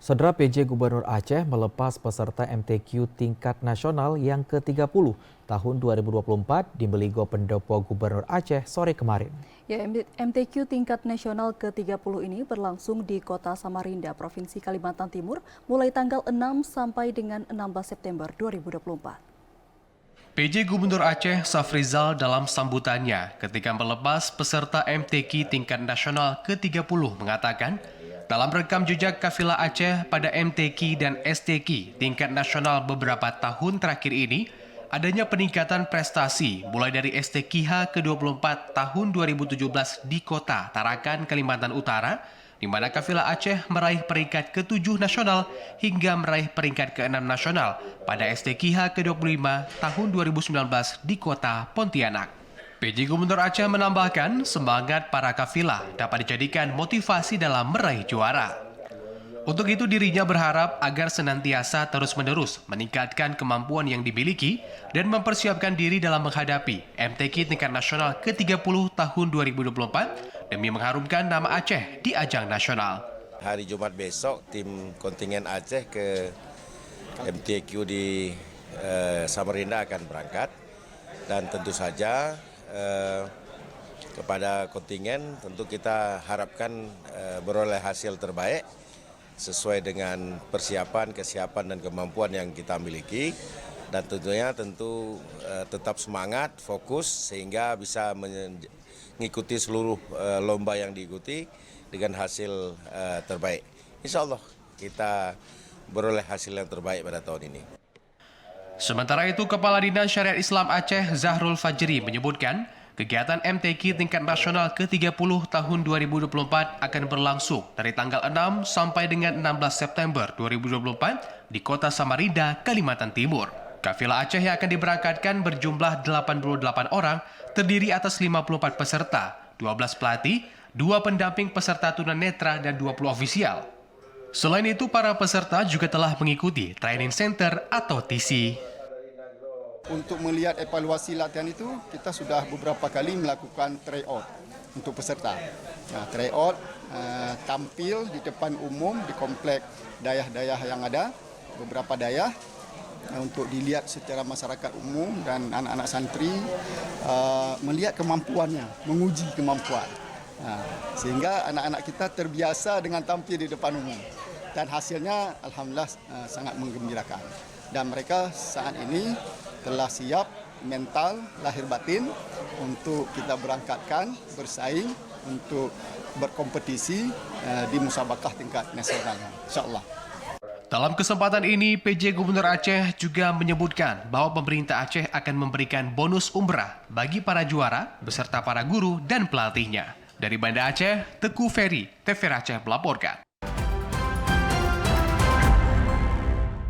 Saudara PJ Gubernur Aceh melepas peserta MTQ tingkat nasional yang ke-30 tahun 2024 di Meligo Pendopo Gubernur Aceh sore kemarin. Ya, MTQ tingkat nasional ke-30 ini berlangsung di Kota Samarinda, Provinsi Kalimantan Timur, mulai tanggal 6 sampai dengan 16 September 2024. PJ Gubernur Aceh Safrizal dalam sambutannya ketika melepas peserta MTQ tingkat nasional ke-30 mengatakan, dalam rekam jejak kafilah Aceh pada MTQ dan STQ tingkat nasional beberapa tahun terakhir ini, adanya peningkatan prestasi mulai dari STQH ke-24 tahun 2017 di Kota Tarakan, Kalimantan Utara, di mana kafilah Aceh meraih peringkat ke-7 nasional hingga meraih peringkat ke-6 nasional pada STQH ke-25 tahun 2019 di Kota Pontianak. PJ Gubernur Aceh menambahkan semangat para kafilah dapat dijadikan motivasi dalam meraih juara. Untuk itu dirinya berharap agar senantiasa terus-menerus meningkatkan kemampuan yang dimiliki dan mempersiapkan diri dalam menghadapi MTQ tingkat nasional ke-30 tahun 2024 demi mengharumkan nama Aceh di ajang nasional. Hari Jumat besok tim kontingen Aceh ke MTQ di Samarinda akan berangkat dan tentu saja kepada kontingen tentu kita harapkan beroleh hasil terbaik sesuai dengan persiapan, kesiapan dan kemampuan yang kita miliki dan tentunya tetap semangat, fokus sehingga bisa mengikuti seluruh lomba yang diikuti dengan hasil terbaik. Insya Allah kita beroleh hasil yang terbaik pada tahun ini. Sementara itu, Kepala Dinas Syariat Islam Aceh Zahrul Fajri menyebutkan kegiatan MTQ tingkat nasional ke-30 tahun 2024 akan berlangsung dari tanggal 6 sampai dengan 16 September 2024 di Kota Samarinda, Kalimantan Timur. Kafilah Aceh yang akan diberangkatkan berjumlah 88 orang, terdiri atas 54 peserta, 12 pelatih, 2 pendamping peserta tunanetra dan 20 ofisial. Selain itu, para peserta juga telah mengikuti Training Center atau TC. Untuk melihat evaluasi latihan itu, kita sudah beberapa kali melakukan tryout untuk peserta. Nah, tryout tampil di depan umum di komplek dayah-dayah yang ada, beberapa dayah, untuk dilihat secara masyarakat umum dan anak-anak santri melihat kemampuannya, menguji kemampuan. Sehingga anak-anak kita terbiasa dengan tampil di depan umum. Dan hasilnya alhamdulillah sangat menggembirakan. Dan mereka saat ini telah siap mental, lahir batin untuk kita berangkatkan, bersaing untuk berkompetisi di musabakah tingkat nasional. InsyaAllah. Dalam kesempatan ini, PJ Gubernur Aceh juga menyebutkan bahwa pemerintah Aceh akan memberikan bonus umrah bagi para juara beserta para guru dan pelatihnya. Dari Banda Aceh, Teguh Ferry, TV Aceh melaporkan.